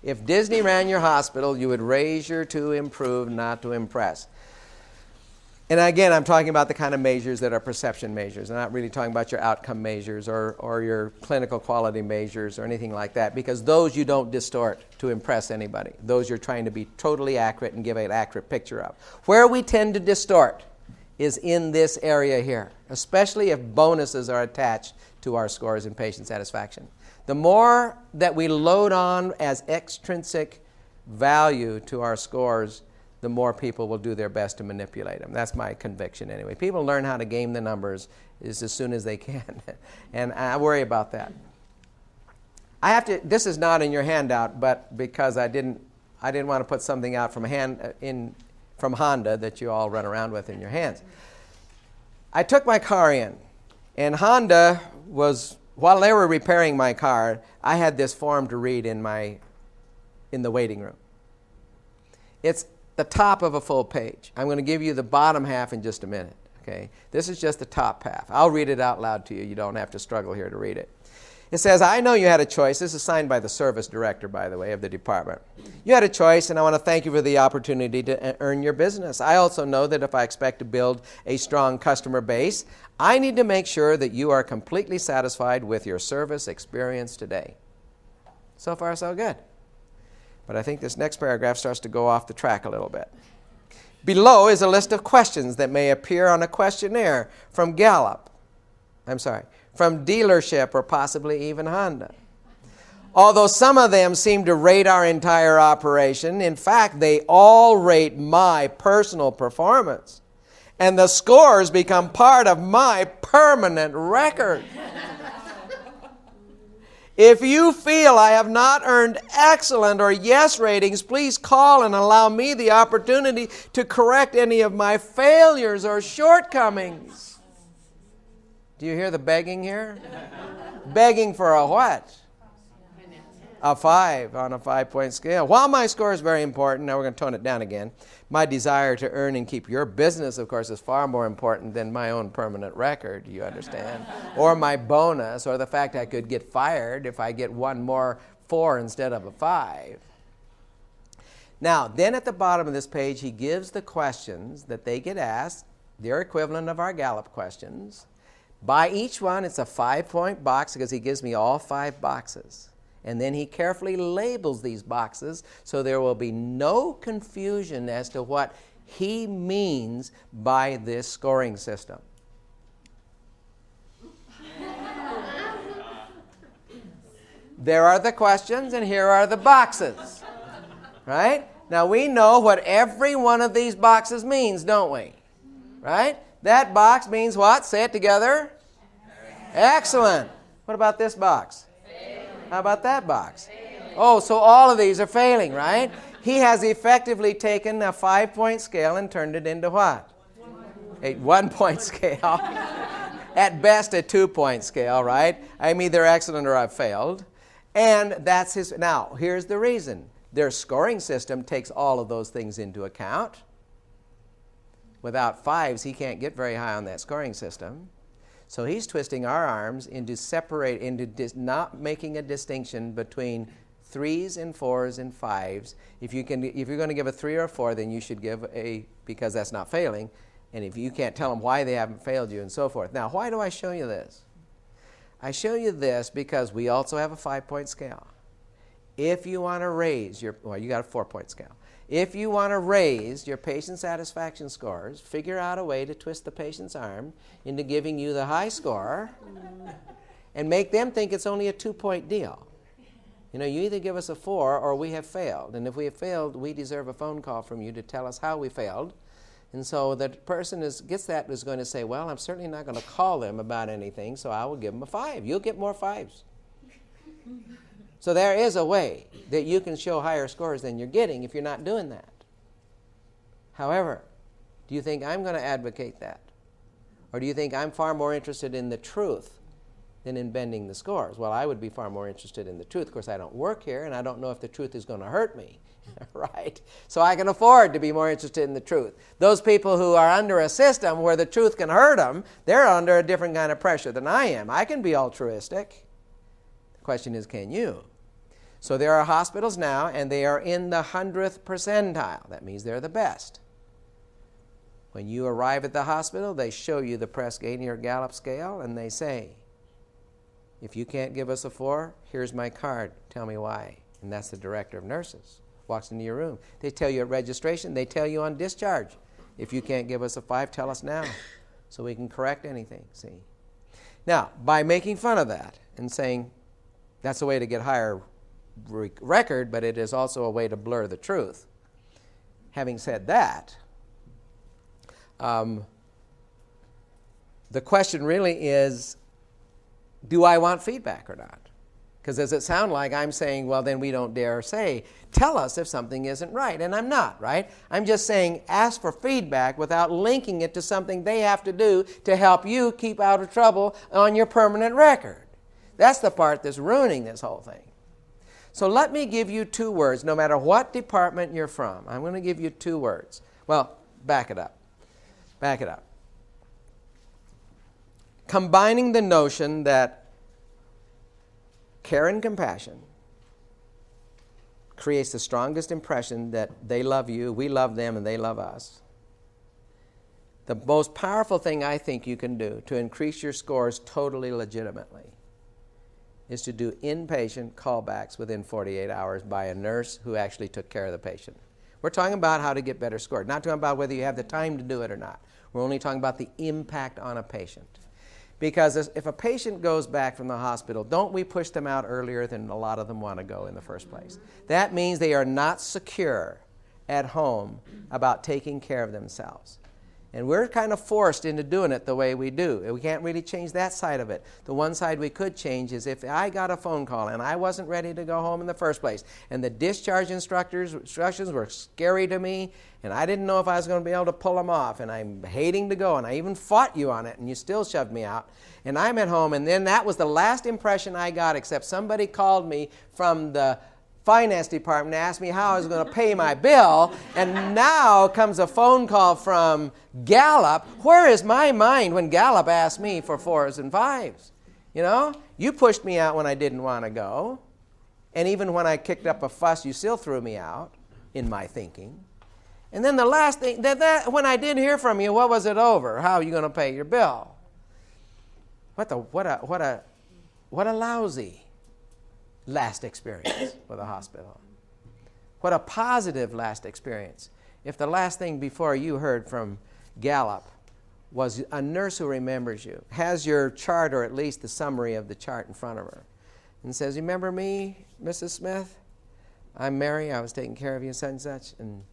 If Disney ran your hospital, you would raise to improve, not to impress. And again, I'm talking about the kind of measures that are perception measures. I'm not really talking about your outcome measures or your clinical quality measures or anything like that, because those you don't distort to impress anybody. Those you're trying to be totally accurate and give an accurate picture of. Where we tend to distort is in this area here, especially if bonuses are attached to our scores in patient satisfaction. The more that we load on as extrinsic value to our scores, the more people will do their best to manipulate them. That's my conviction anyway. People learn how to game the numbers as soon as they can. And I worry about that. This is not in your handout, but because I didn't want to put something out from Honda that you all run around with in your hands. I took my car in, and Honda while they were repairing my car, I had this form to read in the waiting room. It's the top of a full page. I'm going to give you the bottom half in just a minute. Okay? This is just the top half. I'll read it out loud to you. You don't have to struggle here to read it. It says, I know you had a choice. This is signed by the service director, by the way, of the department. You had a choice, and I want to thank you for the opportunity to earn your business. I also know that if I expect to build a strong customer base, I need to make sure that you are completely satisfied with your service experience today. So far, so good. But I think this next paragraph starts to go off the track a little bit. Below is a list of questions that may appear on a questionnaire from from dealership or possibly even Honda. Although some of them seem to rate our entire operation, in fact, they all rate my personal performance. And the scores become part of my permanent record. If you feel I have not earned excellent or yes ratings, please call and allow me the opportunity to correct any of my failures or shortcomings. Do you hear the begging here? Begging for a what? A 5 on a 5-point scale. While my score is very important, now we're going to tone it down again, my desire to earn and keep your business, of course, is far more important than my own permanent record, you understand? Or my bonus, or the fact I could get fired if I get one more 4 instead of a 5. Now, then at the bottom of this page, he gives the questions that they get asked, their equivalent of our Gallup questions. By each one, it's a 5-point box because he gives me all 5 boxes. And then he carefully labels these boxes so there will be no confusion as to what he means by this scoring system. There are the questions and here are the boxes. Right? Now we know what every one of these boxes means, don't we? Right? That box means what? Say it together. Excellent. What about this box? How about that box? Oh, so all of these are failing, right? He has effectively taken a 5-point scale and turned it into what? A 1-point scale. At best, a 2-point scale, right? I'm either excellent or I've failed. And that's his. Now, here's the reason. Their scoring system takes all of those things into account. Without 5s, he can't get very high on that scoring system. So he's twisting our arms into not making a distinction between 3s and 4s and 5s. If you're going to give a 3 or a 4, then you should give because that's not failing. And if you can't tell them why they haven't failed you and so forth. Now, why do I show you this? I show you this because we also have a 5-point scale. If you want to raise you got a 4-point scale. If you want to raise your patient satisfaction scores, figure out a way to twist the patient's arm into giving you the high score and make them think it's only a 2-point deal. You know, you either give us a 4 or we have failed. And if we have failed, we deserve a phone call from you to tell us how we failed. And so the person is going to say, well, I'm certainly not going to call them about anything, so I will give them a 5. You'll get more 5s. So there is a way that you can show higher scores than you're getting if you're not doing that. However, do you think I'm going to advocate that? Or do you think I'm far more interested in the truth than in bending the scores? Well, I would be far more interested in the truth. Of course, I don't work here, and I don't know if the truth is going to hurt me. Right? So I can afford to be more interested in the truth. Those people who are under a system where the truth can hurt them, they're under a different kind of pressure than I am. I can be altruistic. The question is, can you? So there are hospitals now, and they are in the 100th percentile. That means they're the best. When you arrive at the hospital, they show you the Press Ganey or Gallup scale, and they say, if you can't give us a 4, here's my card. Tell me why. And that's the director of nurses. Walks into your room. They tell you at registration. They tell you on discharge. If you can't give us a 5, tell us now so we can correct anything, see. Now, by making fun of that and saying that's a way to get higher record, but it is also a way to blur the truth. Having said that, the question really is, do I want feedback or not? Because does it sound like I'm saying, well, then we don't dare say, tell us if something isn't right. And I'm not, right? I'm just saying ask for feedback without linking it to something they have to do to help you keep out of trouble on your permanent record. That's the part that's ruining this whole thing. So let me give you 2 words, no matter what department you're from. I'm going to give you 2 words. Well, back it up. Back it up. Combining the notion that care and compassion creates the strongest impression that they love you, we love them, and they love us. The most powerful thing I think you can do to increase your scores totally legitimately is to do inpatient callbacks within 48 hours by a nurse who actually took care of the patient. We're talking about how to get better scored, not talking about whether you have the time to do it or not. We're only talking about the impact on a patient. Because if a patient goes back from the hospital, don't we push them out earlier than a lot of them want to go in the first place? That means they are not secure at home about taking care of themselves. And we're kind of forced into doing it the way we do. We can't really change that side of it. The one side we could change is if I got a phone call and I wasn't ready to go home in the first place, and the discharge instructions were scary to me, and I didn't know if I was going to be able to pull them off, and I'm hating to go, and I even fought you on it, and you still shoved me out, and I'm at home, and then that was the last impression I got, except somebody called me from the finance department asked me how I was going to pay my bill, and now comes a phone call from Gallup. Where is my mind when Gallup asked me for 4s and 5s? You know, you pushed me out when I didn't want to go, and even when I kicked up a fuss, you still threw me out in my thinking. And then the last thing, that when I did hear from you, what was it over? How are you going to pay your bill? What a lousy last experience with a hospital. What a positive last experience. If the last thing before you heard from Gallup was a nurse who remembers you, has your chart or at least the summary of the chart in front of her, and says, remember me, Mrs. Smith? I'm Mary, I was taking care of you, such and such. And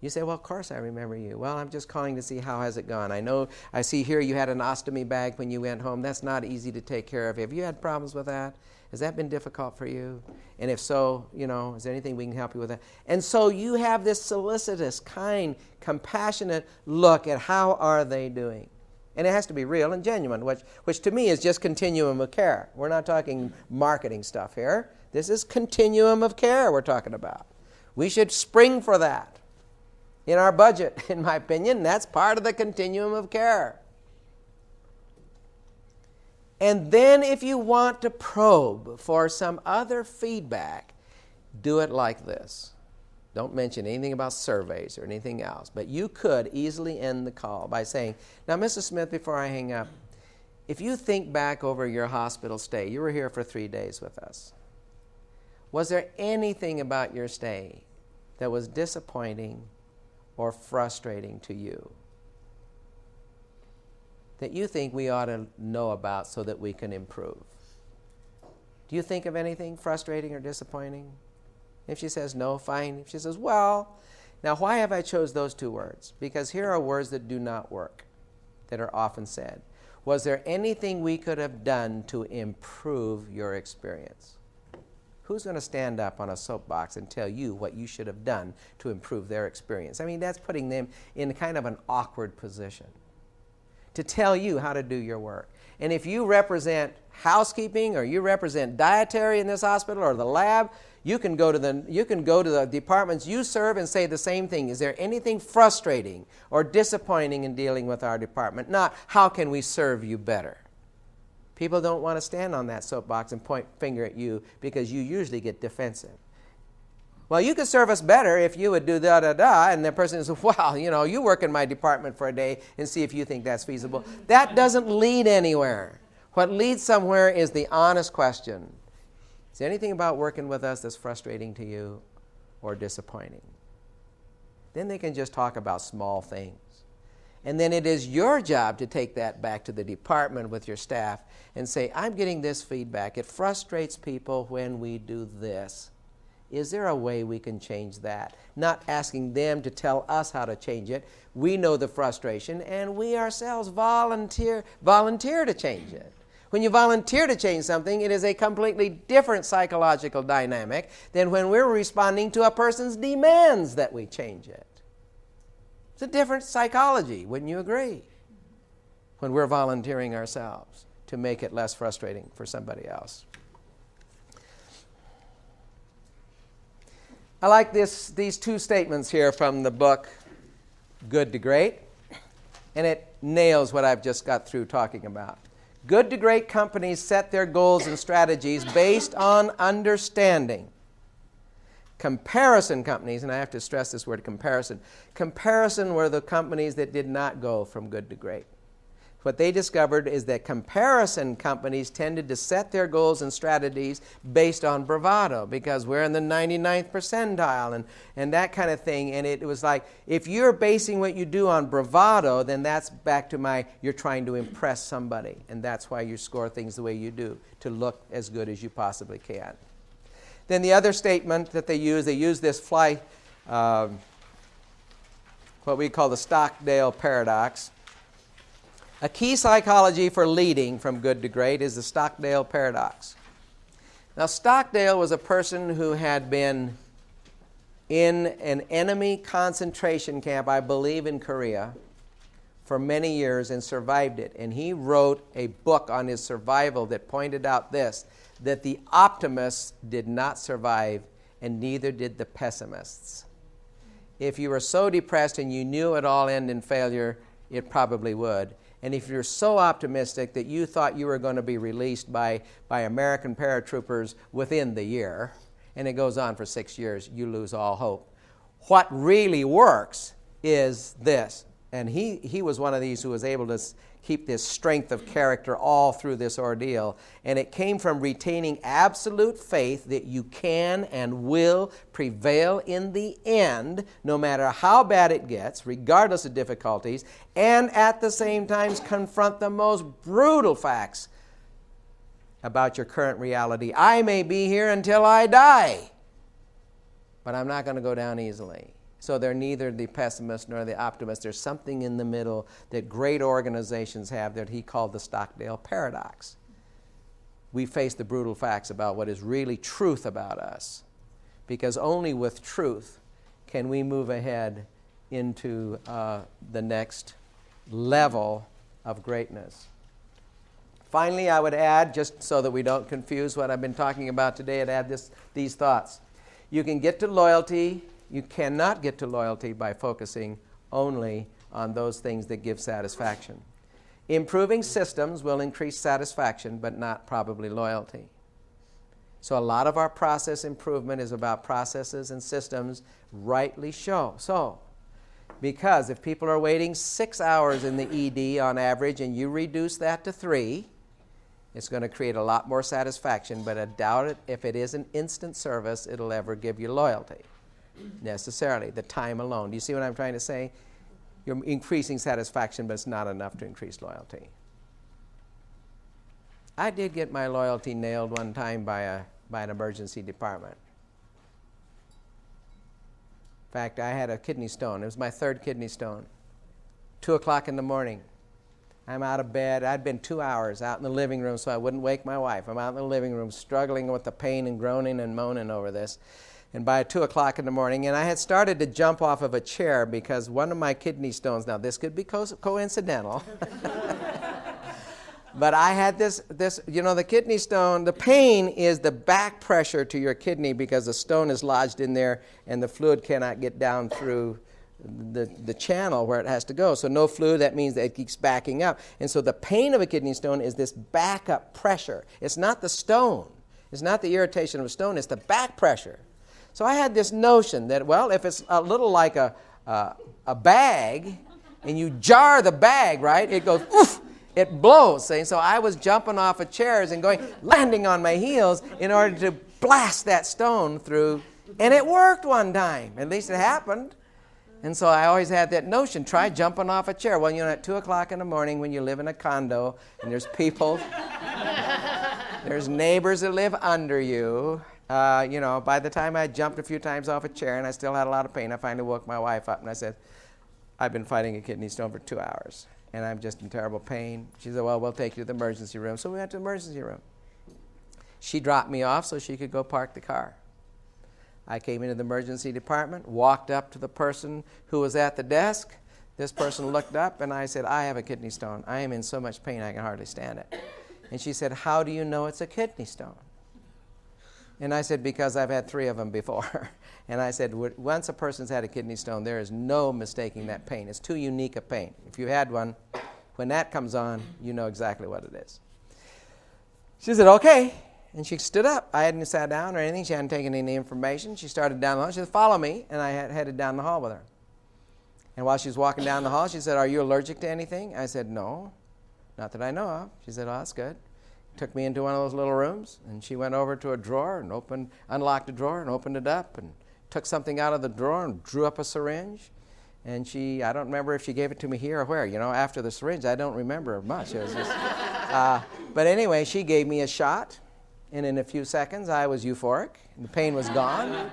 you say, well, of course I remember you. Well, I'm just calling to see how has it gone. I know, I see here you had an ostomy bag when you went home. That's not easy to take care of. Have you had problems with that? Has that been difficult for you? And if so, you know, is there anything we can help you with that? And so you have this solicitous, kind, compassionate look at how are they doing. And it has to be real and genuine, which to me is just continuum of care. We're not talking marketing stuff here. This is continuum of care we're talking about. We should spring for that in our budget, in my opinion. That's part of the continuum of care. And then if you want to probe for some other feedback, do it like this. Don't mention anything about surveys or anything else. But you could easily end the call by saying, now, Mrs. Smith, before I hang up, if you think back over your hospital stay, you were here for 3 days with us. Was there anything about your stay that was disappointing or frustrating to you that you think we ought to know about so that we can improve? Do you think of anything frustrating or disappointing? If she says no, fine. If she says, well, now why have I chose those 2 words? Because here are words that do not work, that are often said. Was there anything we could have done to improve your experience? Who's going to stand up on a soapbox and tell you what you should have done to improve their experience? I mean, that's putting them in kind of an awkward position to tell you how to do your work. And if you represent housekeeping or you represent dietary in this hospital or the lab, you can go to the departments you serve and say the same thing. Is there anything frustrating or disappointing in dealing with our department? Not, how can we serve you better? People don't want to stand on that soapbox and point finger at you because you usually get defensive. Well, you could serve us better if you would do da-da-da, and the person says, well, you work in my department for a day and see if you think that's feasible. That doesn't lead anywhere. What leads somewhere is the honest question. Is there anything about working with us that's frustrating to you or disappointing? Then they can just talk about small things. And then it is your job to take that back to the department with your staff and say, I'm getting this feedback. It frustrates people when we do this. Is there a way we can change that? Not asking them to tell us how to change it. We know the frustration, and we ourselves volunteer to change it. When you volunteer to change something, it is a completely different psychological dynamic than when we're responding to a person's demands that we change it. It's a different psychology, wouldn't you agree? When we're volunteering ourselves to make it less frustrating for somebody else. I like these two statements here from the book, Good to Great, and it nails what I've just got through talking about. Good to great companies set their goals and strategies based on understanding. Comparison companies, and I have to stress this word comparison were the companies that did not go from good to great. What they discovered is that comparison companies tended to set their goals and strategies based on bravado because we're in the 99th percentile and that kind of thing. And it was like, if you're basing what you do on bravado, then that's back to you're trying to impress somebody. And that's why you score things the way you do, to look as good as you possibly can. Then the other statement that they use this what we call the Stockdale paradox. A key psychology for leading from good to great is the Stockdale paradox. Now, Stockdale was a person who had been in an enemy concentration camp, I believe in Korea, for many years and survived it. And he wrote a book on his survival that pointed out that the optimists did not survive and neither did the pessimists. If you were so depressed and you knew it all end in failure, it probably would. And if you're so optimistic that you thought you were going to be released by American paratroopers within the year, and it goes on for 6 years, you lose all hope. What really works is this. And he was one of these who was able to keep this strength of character all through this ordeal. And it came from retaining absolute faith that you can and will prevail in the end, no matter how bad it gets, regardless of difficulties, and at the same time confront the most brutal facts about your current reality. I may be here until I die, but I'm not going to go down easily. So they're neither the pessimist nor the optimist. There's something in the middle that great organizations have that he called the Stockdale paradox. We face the brutal facts about what is really truth about us, because only with truth can we move ahead into the next level of greatness. Finally, I would add, just so that we don't confuse what I've been talking about today, I'd add these thoughts. You can get to loyalty. You cannot get to loyalty by focusing only on those things that give satisfaction. Improving systems will increase satisfaction, but not probably loyalty. So a lot of our process improvement is about processes and systems, rightly so. Because if people are waiting 6 hours in the ED on average and you reduce that to 3, it's going to create a lot more satisfaction, but I doubt it if it is an instant service, it'll ever give you loyalty. Necessarily, the time alone. Do you see what I'm trying to say? You're increasing satisfaction, but it's not enough to increase loyalty. I did get my loyalty nailed one time by an emergency department. In fact, I had a kidney stone. It was my 3rd kidney stone. 2 o'clock in the morning. I'm out of bed. I'd been 2 hours out in the living room so I wouldn't wake my wife. I'm out in the living room struggling with the pain and groaning and moaning over this. And by 2 o'clock in the morning, and I had started to jump off of a chair because one of my kidney stones, now this could be coincidental, but I had this, the kidney stone, the pain is the back pressure to your kidney because the stone is lodged in there and the fluid cannot get down through the channel where it has to go. So no fluid, that means that it keeps backing up. And so the pain of a kidney stone is this backup pressure. It's not the stone. It's not the irritation of a stone. It's the back pressure. So I had this notion that, well, if it's a little like a bag, and you jar the bag, right, it goes, oof, it blows. See? So I was jumping off of chairs and landing on my heels in order to blast that stone through. And it worked one time. At least it happened. And so I always had that notion, try jumping off a chair. Well, at 2 o'clock in the morning when you live in a condo and there's people, there's neighbors that live under you. By the time I jumped a few times off a chair and I still had a lot of pain, I finally woke my wife up and I said, I've been fighting a kidney stone for 2 hours and I'm just in terrible pain. She said, well, we'll take you to the emergency room. So we went to the emergency room. She dropped me off so she could go park the car. I came into the emergency department, walked up to the person who was at the desk. This person looked up, and I said, I have a kidney stone. I am in so much pain I can hardly stand it. And she said, how do you know it's a kidney stone? And I said, because I've had 3 of them before. And I said, once a person's had a kidney stone, there is no mistaking that pain. It's too unique a pain. If you had one, when that comes on, you know exactly what it is. She said, okay. And she stood up. I hadn't sat down or anything. She hadn't taken any information. She started down the hall. She said, follow me. And I headed down the hall with her. And while she was walking down the hall, she said, are you allergic to anything? I said, no, not that I know of. She said, oh, that's good. Took me into one of those little rooms. And she went over to a drawer and unlocked a drawer and opened it up and took something out of the drawer and drew up a syringe. And I don't remember if she gave it to me here or where. After the syringe, I don't remember much. It was just, but anyway, she gave me a shot. And in a few seconds, I was euphoric. The pain was gone.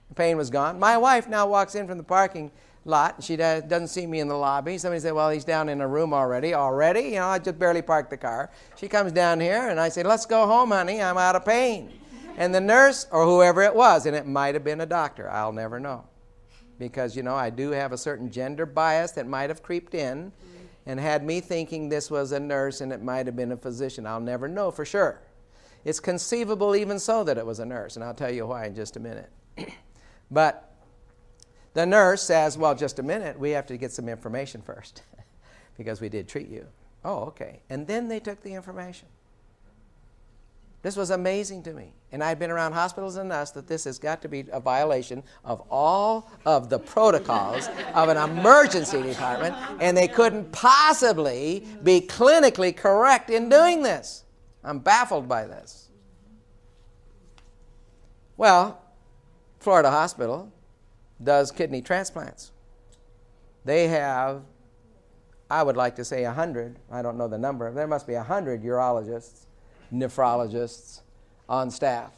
The pain was gone. My wife now walks in from the parking lot. And she doesn't see me in the lobby. Somebody said, well, he's down in a room already. Already? I just barely parked the car. She comes down here, and I say, let's go home, honey. I'm out of pain. And the nurse, or whoever it was, and it might have been a doctor. I'll never know. Because, I do have a certain gender bias that might have creeped in and had me thinking this was a nurse, and it might have been a physician. I'll never know for sure. It's conceivable even so that it was a nurse, and I'll tell you why in just a minute. But the nurse says, well, just a minute, we have to get some information first because we did treat you. Oh, okay. And then they took the information. This was amazing to me. And I've been around hospitals enough that this has got to be a violation of all of the protocols of an emergency department, and they couldn't possibly be clinically correct in doing this. I'm baffled by this. Well, Florida Hospital does kidney transplants. They have, I would like to say 100, I don't know the number, there must be 100 urologists, nephrologists on staff.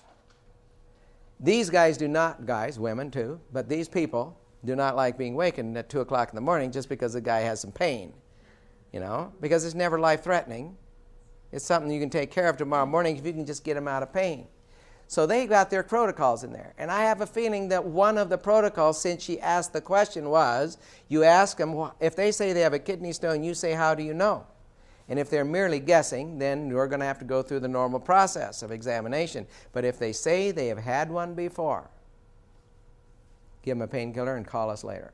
These guys do not, women too, but these people do not like being wakened at 2 o'clock in the morning just because the guy has some pain, because it's never life-threatening. It's something you can take care of tomorrow morning if you can just get them out of pain. So they got their protocols in there. And I have a feeling that one of the protocols, since she asked the question, was you ask them, if they say they have a kidney stone, you say, how do you know? And if they're merely guessing, then you're going to have to go through the normal process of examination. But if they say they have had one before, give them a painkiller and call us later.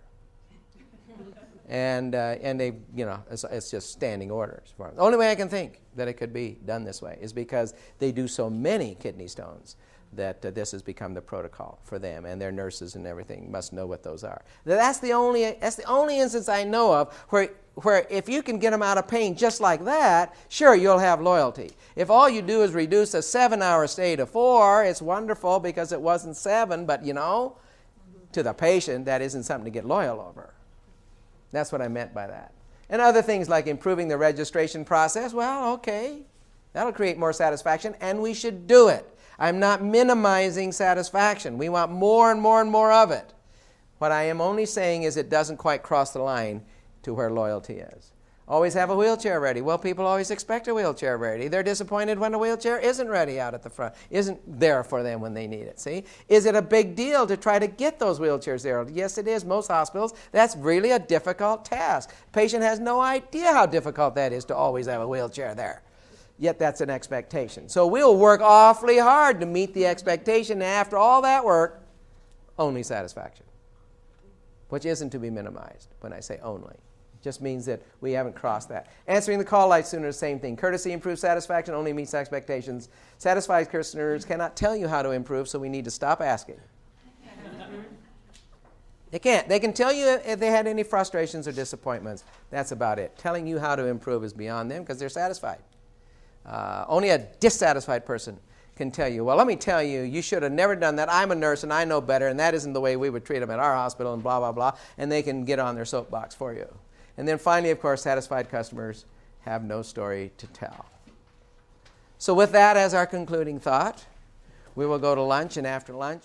And they, it's just standing orders for them. The only way I can think that it could be done this way is because they do so many kidney stones that this has become the protocol for them, and their nurses and everything must know what those are. That's the only instance I know of where if you can get them out of pain just like that, sure, you'll have loyalty. If all you do is reduce a 7-hour stay to 4, it's wonderful because it wasn't 7, but to the patient, that isn't something to get loyal over. That's what I meant by that. And other things like improving the registration process, well, okay, that'll create more satisfaction, and we should do it. I'm not minimizing satisfaction. We want more and more and more of it. What I am only saying is it doesn't quite cross the line to where loyalty is. Always have a wheelchair ready. Well, people always expect a wheelchair ready. They're disappointed when a wheelchair isn't ready out at the front, isn't there for them when they need it. See? Is it a big deal to try to get those wheelchairs there? Yes, it is. Most hospitals, that's really a difficult task. Patient has no idea how difficult that is to always have a wheelchair there. Yet that's an expectation. So we'll work awfully hard to meet the expectation, and after all that work, only satisfaction. which isn't to be minimized when I say only. Just means that we haven't crossed that. Answering the call light sooner, the same thing. Courtesy improves satisfaction, only meets expectations. Satisfied customers cannot tell you how to improve, so we need to stop asking. They can't. They can tell you if they had any frustrations or disappointments. That's about it. Telling you how to improve is beyond them because they're satisfied. Only a dissatisfied person can tell you, well, let me tell you, you should have never done that. I'm a nurse and I know better, and that isn't the way we would treat them at our hospital, and blah, blah, blah. And they can get on their soapbox for you. And then finally, of course, satisfied customers have no story to tell. So with that as our concluding thought, we will go to lunch, and after lunch,